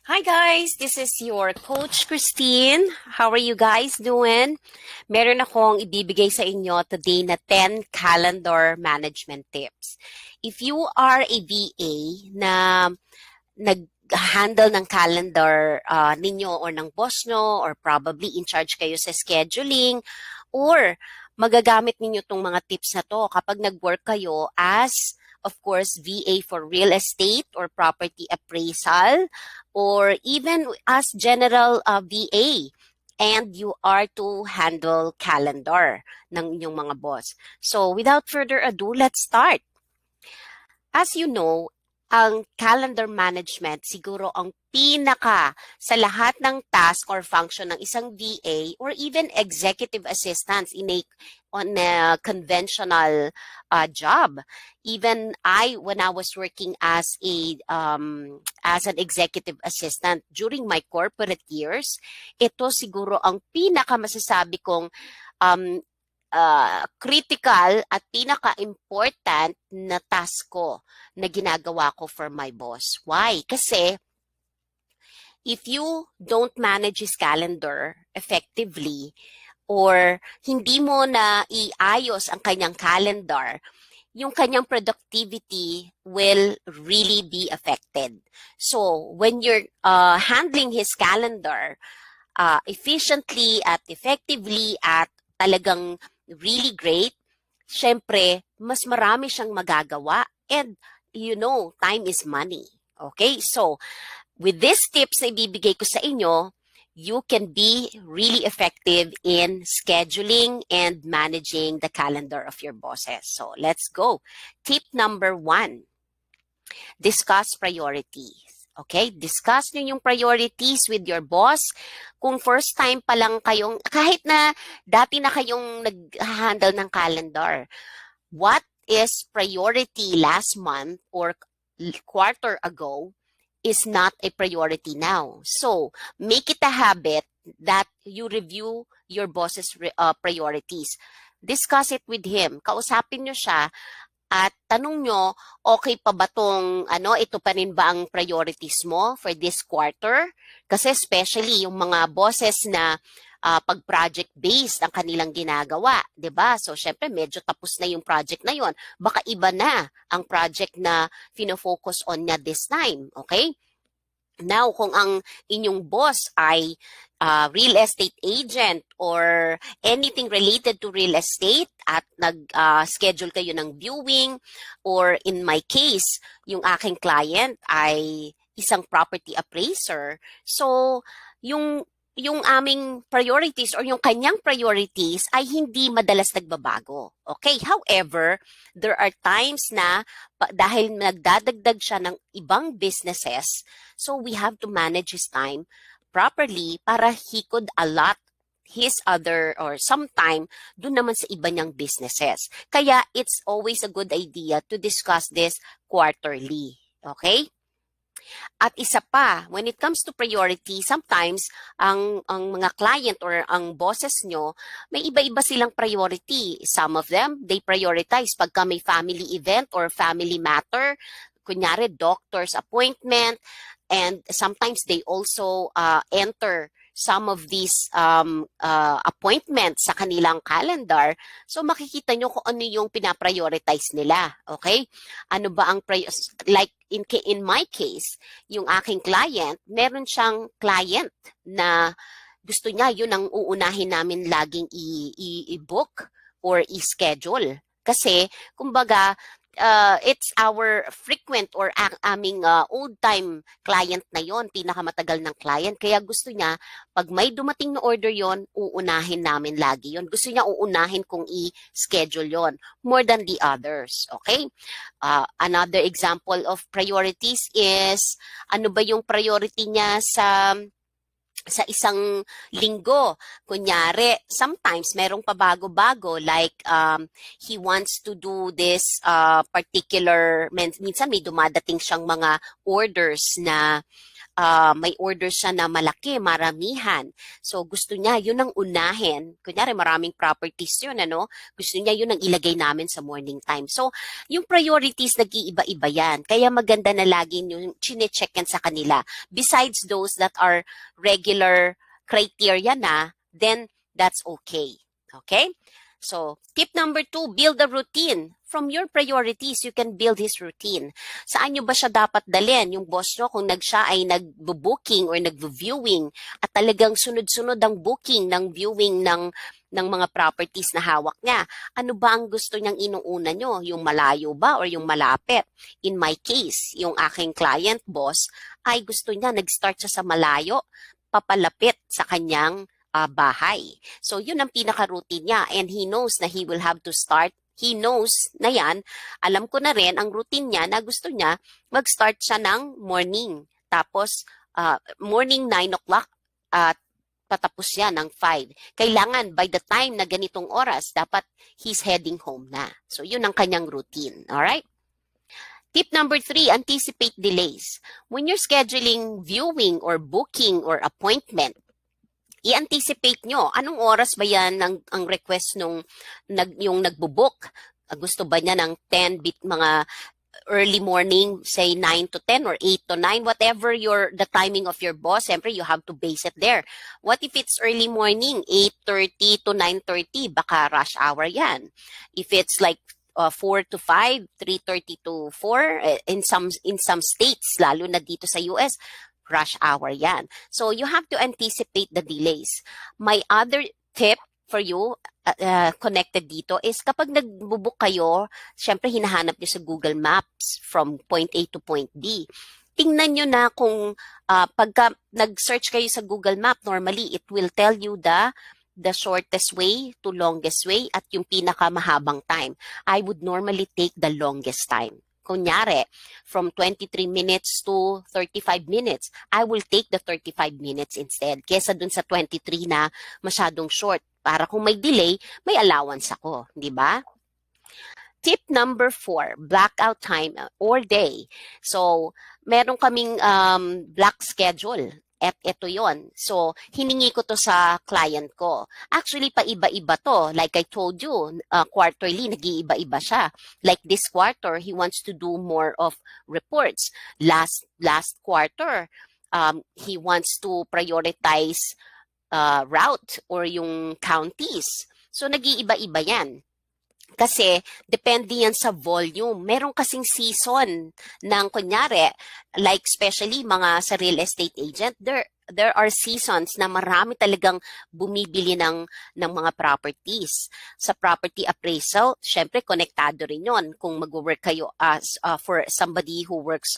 Hi guys, this is your Coach Christine. How are you guys doing? Meron akong ibibigay sa inyo today na 10 calendar management tips. If you are a VA na nag-handle ng calendar ninyo or ng boss nyo or probably in charge kayo sa scheduling or magagamit ninyo itong mga tips na to kapag nag-work kayo as of course, VA for real estate or property appraisal, or even as general VA, and you are to handle calendar ng inyong mga boss. So, without further ado, let's start. As you know, ang calendar management siguro ang pinaka sa lahat ng task or function ng isang VA or even executive assistants on a conventional job. Even when I was working as an executive assistant during my corporate years, ito siguro ang pinaka masasabi kong critical at pinaka-important na task ko na ginagawa ko for my boss. Why? Kasi if you don't manage his calendar effectively or hindi mo na iayos ang kanyang calendar, yung kanyang productivity will really be affected. So, when you're handling his calendar efficiently at effectively at talagang really great, syempre, mas marami siyang magagawa. And, time is money. Okay? So, with these tips na ibibigay ko sa inyo, you can be really effective in scheduling and managing the calendar of your bosses. So, let's go. Tip number 1, discuss priorities. Okay? Discuss nyo yung priorities with your boss. Kung first time pa lang kayong, kahit na dati na kayong nag-handle ng calendar, what is priority last month or quarter ago is not a priority now. So, make it a habit that you review your boss's priorities. Discuss it with him. Kausapin nyo siya at tanong nyo, okay pa ba ito pa rin ba ang priorities mo for this quarter? Kasi especially yung mga bosses na pag-project based ang kanilang ginagawa, 'di ba? So syempre medyo tapos na yung project na yon. Baka iba na ang project na fino-focus on niya this time, okay? Now, kung ang inyong boss ay real estate agent or anything related to real estate at nag-schedule kayo ng viewing, or in my case, yung aking client ay isang property appraiser. So, yung aming priorities or yung kanyang priorities ay hindi madalas nagbabago. Okay? However, there are times na dahil nagdadagdag siya ng ibang businesses, so we have to manage his time properly para he could allot his other or sometime dun naman sa iba niyang businesses. Kaya it's always a good idea to discuss this quarterly. Okay? At isa pa, when it comes to priority, sometimes ang mga client or ang bosses nyo, may iba-iba silang priority. Some of them, they prioritize pagka may family event or family matter, kunyari doctor's appointment, and sometimes they also enter some of these appointments sa kanilang calendar. So makikita nyo kung ano yung pinaprioritize nila. Okay? Ano ba ang like in my case, yung aking client, meron siyang client na gusto niya yun ang uunahin namin laging i-book or i-schedule. Kasi, kumbaga, it's our frequent or aming old-time client na yon, pinakamatagal ng client. Kaya gusto niya, pag may dumating na order yon, uunahin namin lagi yon. Gusto niya uunahin kung i-schedule yon more than the others. Okay? Another example of priorities is, ano ba yung priority niya sa isang linggo. Kunyari, sometimes merong pabago-bago like he wants to do this particular, minsan may dumadating siyang mga orders na may order siya na malaki, maramihan. So gusto niya yun ang unahin. Kunyari maraming properties yun, ano? Gusto niya yun ang ilagay namin sa morning time. So yung priorities nag-iiba-iba yan. Kaya maganda na lagi yung chine-check yan sa kanila. Besides those that are regular criteria na, then that's okay. Okay? So, tip number 2, build a routine. From your priorities, you can build his routine. Saan nyo ba siya dapat dalhin? Yung boss nyo, kung siya ay nag-booking or nag-viewing at talagang sunod-sunod ang booking ng viewing ng mga properties na hawak niya. Ano ba ang gusto niyang inuuna nyo? Yung malayo ba or yung malapit? In my case, yung aking client boss ay gusto niya, nag-start siya sa malayo, papalapit sa kanyang bahay. So, yun ang pinaka-routine niya. And he knows na he will have to start. He knows na yan. Alam ko na rin, ang routine niya na gusto niya, mag-start siya ng morning. Tapos, morning 9 o'clock, patapos siya ng 5. Kailangan, by the time na ganitong oras, dapat he's heading home na. So, yun ang kanyang routine. Alright? Tip number 3, anticipate delays. When you're scheduling viewing or booking or appointment, i-anticipate nyo. Anong oras ba yan ang request yung nagbo-book? Gusto ba niya ng 10 mga early morning, say 9 to 10 or 8 to 9, whatever the timing of your boss, siyempre you have to base it there. What if it's early morning, 8:30 to 9:30, baka rush hour yan. If it's like 4 to 5, 3:30 to 4, in some states, lalo na dito sa US, rush hour yan. So, you have to anticipate the delays. My other tip for you connected dito is kapag nagbubook kayo, syempre hinahanap nyo sa Google Maps from point A to point B. Tingnan nyo na kung pagka nag-search kayo sa Google Map, normally it will tell you the shortest way to longest way at yung pinakamahabang time. I would normally take the longest time. Kunyari, from 23 minutes to 35 minutes, I will take the 35 minutes instead kesa dun sa 23 na masyadong short. Para kung may delay, may allowance ako, di ba? Tip number 4, blackout time or day. So, meron kaming block schedule. At ito yon. So, hiningi ko to sa client ko. Actually, paiba-iba to. Like I told you, quarterly, nag-iiba-iba siya. Like this quarter, he wants to do more of reports. Last quarter, he wants to prioritize route or yung counties. So, nag-iiba-iba yan. Kasi, depende yan sa volume. Meron kasing season ng, kunyari, like especially mga sa real estate agent, there are seasons na marami talagang bumibili ng mga properties. Sa property appraisal, syempre, konektado rin yon. Kung mag-work kayo as for somebody who works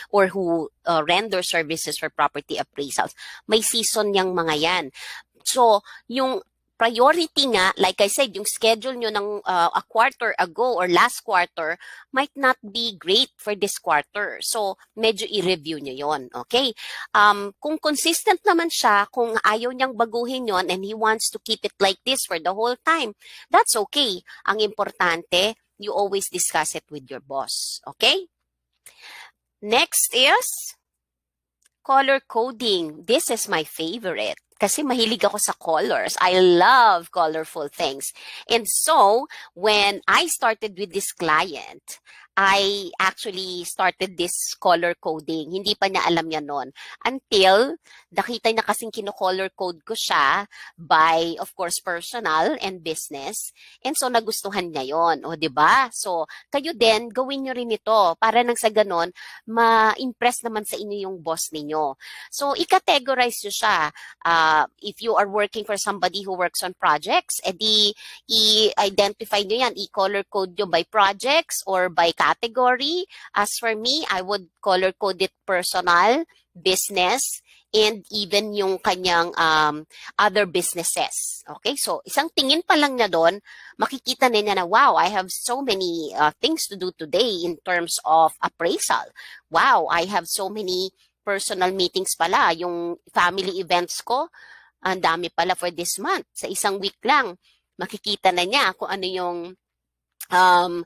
or who render services for property appraisals, may season yang mga yan. So, yung priority nga, like I said, yung schedule nyo ng a quarter ago or last quarter might not be great for this quarter. So, medyo i-review nyo yon, okay? Kung consistent naman siya, kung ayaw niyang baguhin yon and he wants to keep it like this for the whole time, that's okay. Ang importante, you always discuss it with your boss, okay? Next is color coding. This is my favorite. Kasi mahilig ako sa colors. I love colorful things. And so, when I started with this client, I actually started this color coding. Hindi pa niya alam yan noon. Until, nakita niya kasing kino-color code ko siya by, of course, personal and business. And so, nagustuhan niya yon. O, diba? So, kayo din, gawin nyo rin ito para nang sa ganon, ma-impress naman sa inyo yung boss ninyo. So, i-categorize nyo siya. If you are working for somebody who works on projects, edi i-identify nyo yan. I-color code nyo by projects or by category. As for me, I would color code it personal, business, and even yung kanyang other businesses. Okay? So, isang tingin pa lang niya doon, makikita na niya na, wow, I have so many things to do today in terms of appraisal. Wow, I have so many personal meetings pala. Yung family events ko, ang dami pala for this month. Sa isang week lang, makikita na niya kung ano yung um,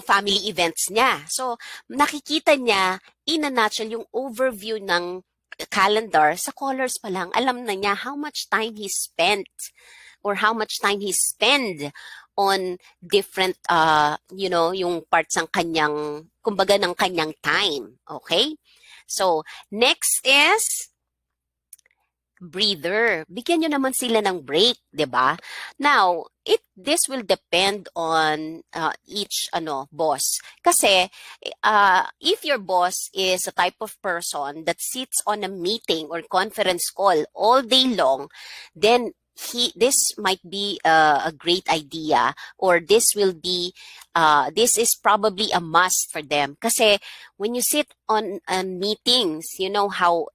family events niya. So, nakikita niya in a nutshell yung overview ng calendar sa colors pa lang. Alam na niya how much time he spent or how much time he spend on different, yung parts ng kanyang, kumbaga ng kanyang time. Okay? So, next is breather. Bigyan nyo naman sila ng break, 'di ba? Now, this will depend on each boss. Kasi if your boss is a type of person that sits on a meeting or conference call all day long, then this might be a great idea, or this is probably a must for them. Kasi when you sit on meetings, you know how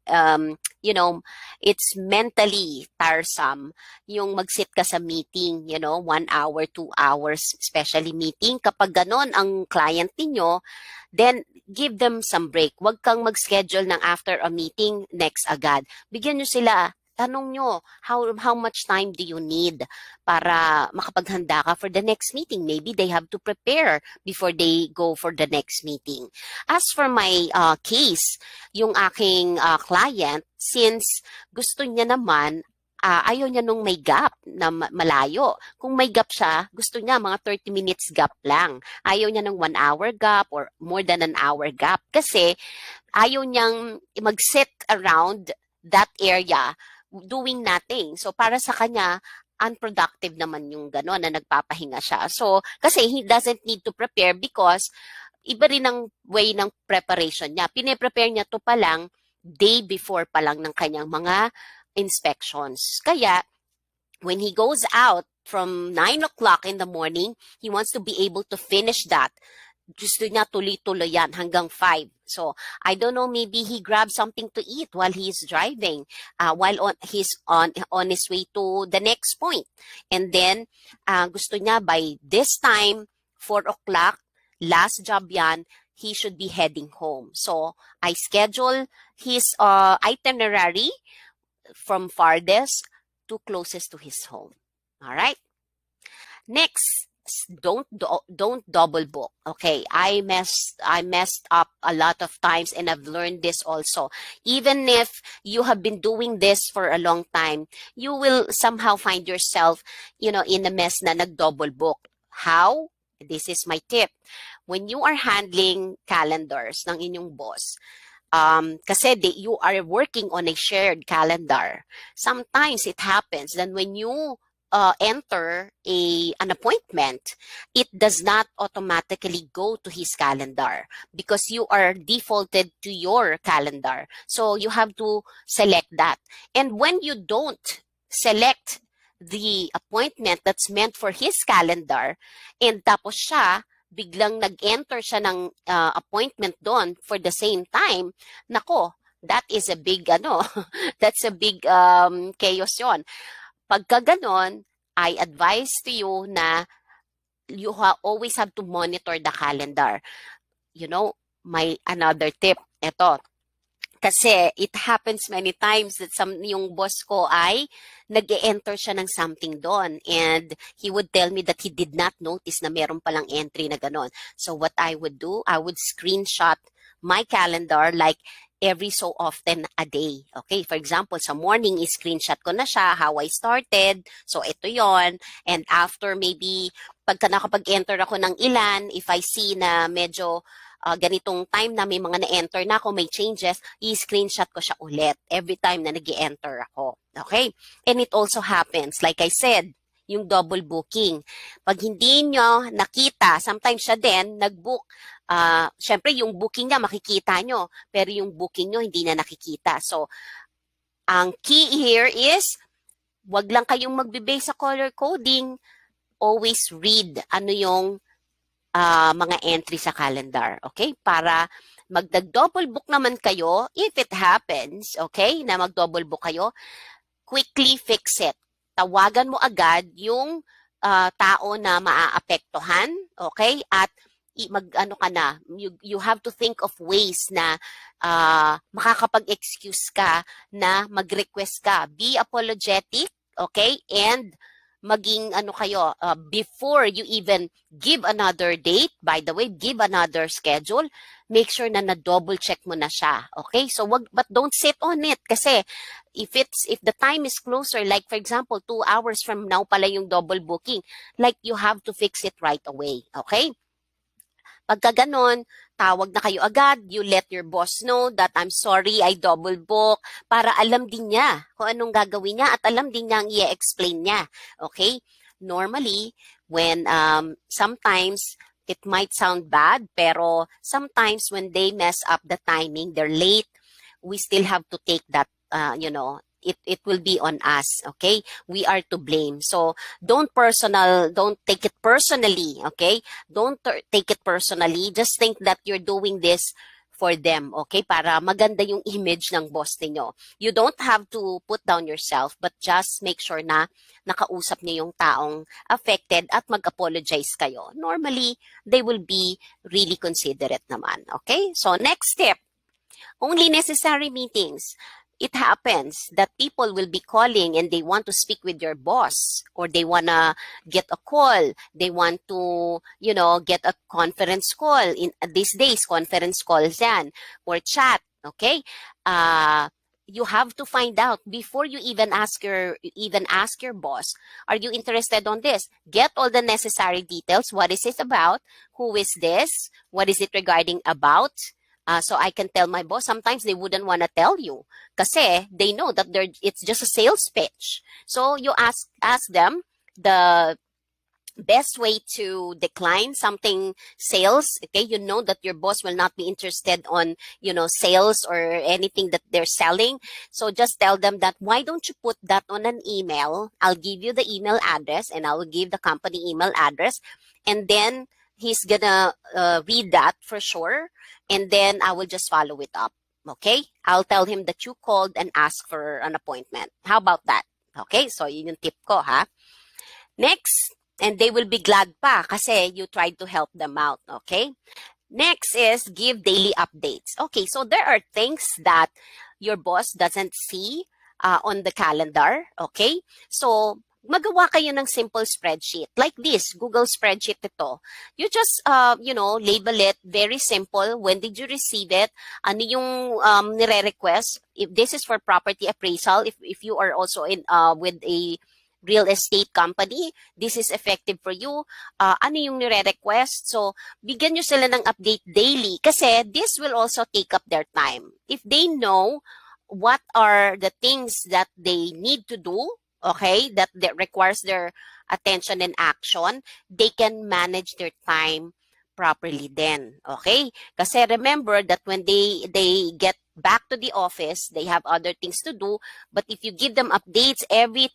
it's mentally tiresome yung mag-sit ka sa meeting, 1 hour, 2 hours, especially meeting. Kapag ganon ang client ninyo, then give them some break. Huwag kang mag-schedule ng after a meeting next agad. Bigyan nyo sila, tanong nyo, how much time do you need para makapaghanda ka for the next meeting? Maybe they have to prepare before they go for the next meeting. As for my case, yung aking client, since gusto niya naman, ayaw niya nung may gap na malayo. Kung may gap siya, gusto niya mga 30 minutes gap lang. Ayaw niya ng 1 hour gap or more than an hour gap. Kasi ayaw niyang mag-sit around that area doing nothing. So para sa kanya, unproductive naman yung gano'n na nagpapahinga siya. So kasi he doesn't need to prepare because iba rin ang way ng preparation niya. Pine-prepare niya to pa lang day before pa lang ng kanyang mga inspections. Kaya, when he goes out from 9 o'clock in the morning, he wants to be able to finish that. Gusto niya tuloy-tuloy yan hanggang 5. So, I don't know, maybe he grabs something to eat while he's driving, while he's on his way to the next point. And then, gusto niya by this time, 4 o'clock, last job yan, he should be heading home. So, I schedule his itinerary from farthest to closest to his home. All right? Next, don't double book. Okay, I messed up a lot of times, and I've learned this also. Even if you have been doing this for a long time, you will somehow find yourself, in a mess na nag-double book. How? This is my tip. When you are handling calendars ng inyong boss, kasi you are working on a shared calendar, sometimes it happens that when you enter an appointment, it does not automatically go to his calendar because you are defaulted to your calendar. So you have to select that. And when you don't select the appointment that's meant for his calendar, and tapos siya, biglang nag-enter siya ng appointment doon for the same time, nako, that is a big, that's a big chaos yon. Pagka ganon, I advise to you na you always have to monitor the calendar. My another tip, ito. Kasi it happens many times that yung boss ko ay nag-e-enter siya ng something doon, and he would tell me that he did not notice na meron palang entry na ganon. So what I would do, I would screenshot my calendar like every so often a day. Okay, for example, sa morning, screenshot ko na siya how I started. So ito yon. And after maybe, pagka nakapag-enter ako ng ilan, if I see na medyo ganitong time na may mga na-enter na ako, may changes, i-screenshot ko siya ulit every time na nag-enter ako. Okay? And it also happens, like I said, yung double booking. Pag hindi nyo nakita, sometimes siya din, nag-book, syempre yung booking niya makikita nyo, pero yung booking nyo hindi na nakikita. So, ang key here is, wag lang kayong magbe-base sa color coding, always read ano yung mga entry sa calendar, okay? Para magdag-double book naman kayo, if it happens, okay, na mag-double book kayo, quickly fix it. Tawagan mo agad yung tao na maaapektuhan, okay? At mag-ano ka na, you have to think of ways na makakapag-excuse ka na mag-request ka. Be apologetic, okay? And maging ano kayo, before you even give another date, by the way, give another schedule, make sure na na-double check mo na siya. Okay? So but don't sit on it kasi if the time is closer, like for example, 2 hours from now pala yung double booking, like you have to fix it right away. Okay? Pagka ganon, tawag na kayo agad, you let your boss know that I'm sorry, I double book, para alam din niya kung anong gagawin niya at alam din niya ang i-explain niya. Okay? Normally, when sometimes it might sound bad, pero sometimes when they mess up the timing, they're late, we still have to take that, it will be on us, okay? We are to blame. So don't take it personally, okay? Don't take it personally. Just think that you're doing this for them, okay? Para maganda yung image ng boss niyo. You don't have to put down yourself, but just make sure na nakausap niyo yung taong affected at mag-apologize kayo. Normally, they will be really considerate naman, okay? So next step, only necessary meetings. It happens that people will be calling and they want to speak with your boss, or they want to get a call. They want to, get a conference call. In these days, conference calls yan, or chat, okay? You have to find out before you even ask your boss, are you interested on this? Get all the necessary details. What is it about? Who is this? What is it regarding about? So I can tell my boss. Sometimes they wouldn't want to tell you kasi they know that it's just a sales pitch. So you ask them the best way to decline something sales. Okay, you know that your boss will not be interested on, sales or anything that they're selling. So just tell them that, why don't you put that on an email? I'll give you the email address and I will give the company email address. And then he's gonna read that for sure. And then I will just follow it up. Okay? I'll tell him that you called and asked for an appointment. How about that? Okay? So yun yung tip ko, ha? Next, and they will be glad pa kasi you tried to help them out. Okay? Next is give daily updates. Okay, so there are things that your boss doesn't see on the calendar. Okay? So magawa kayo ng simple spreadsheet. Like this, Google spreadsheet ito. You just, label it very simple. When did you receive it? Ano yung nire-request? If this is for property appraisal, if you are also in with a real estate company, this is effective for you. Ano yung nire-request? So, bigyan nyo sila ng update daily kasi this will also take up their time. If they know what are the things that they need to do, okay, that requires their attention and action, they can manage their time properly then. Okay? Kasi remember that when they get back to the office, they have other things to do. But if you give them updates every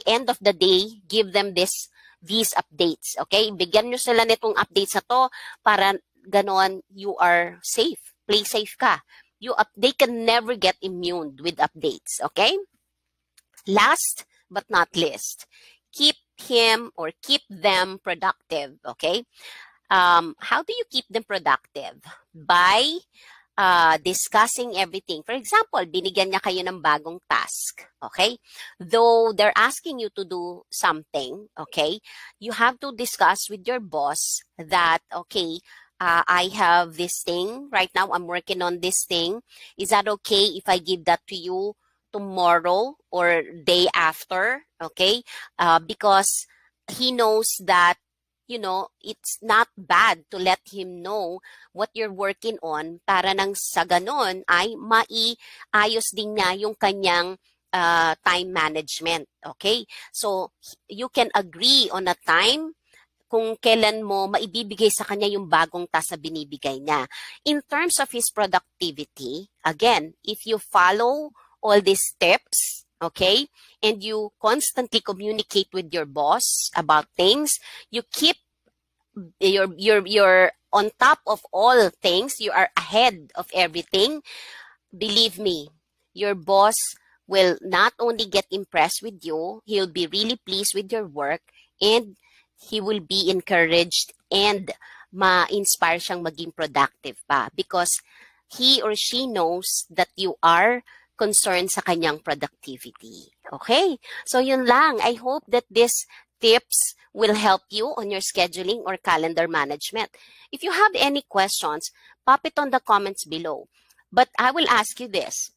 end of the day, give them these updates. Okay? Bigyan nyo sila nitong updates na to para ganon you are safe. Play safe ka. They can never get immune with updates. Okay? Last but not least, keep him or keep them productive. Okay? How do you keep them productive? By discussing everything. For example, binigyan niya kayo ng bagong task. Okay? Though they're asking you to do something, okay, you have to discuss with your boss that, okay, I have this thing. Right now, I'm working on this thing. Is that okay if I give that to you tomorrow or day after? Okay? Because he knows that, it's not bad to let him know what you're working on para nang sa ganon ay maiayos din niya yung kanyang time management. Okay? So, you can agree on a time kung kailan mo maibibigay sa kanya yung bagong task na binibigay niya. In terms of his productivity, again, if you follow all these steps, okay, and you constantly communicate with your boss about things, you keep you're on top of all things, you are ahead of everything, believe me, your boss will not only get impressed with you, he'll be really pleased with your work, and he will be encouraged and ma-inspire siyang maging productive pa because he or she knows that you are concerned sa kanyang productivity. Okay? So yun lang. I hope that this tips will help you on your scheduling or calendar management. If you have any questions, pop it on the comments below. But I will ask you this.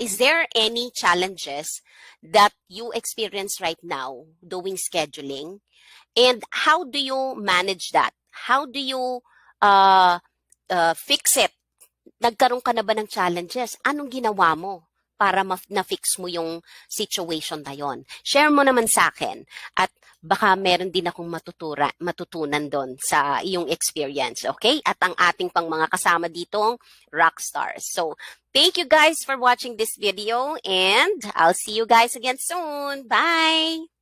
Is there any challenges that you experience right now doing scheduling? And how do you manage that? How do you fix it? Nagkaroon ka na ba ng challenges? Anong ginawa mo para na-fix mo yung situation na yon? Share mo naman sa akin at baka meron din akong matutunan doon sa iyong experience, okay? At ang ating pang mga kasama ditong rockstars. So, thank you guys for watching this video and I'll see you guys again soon. Bye!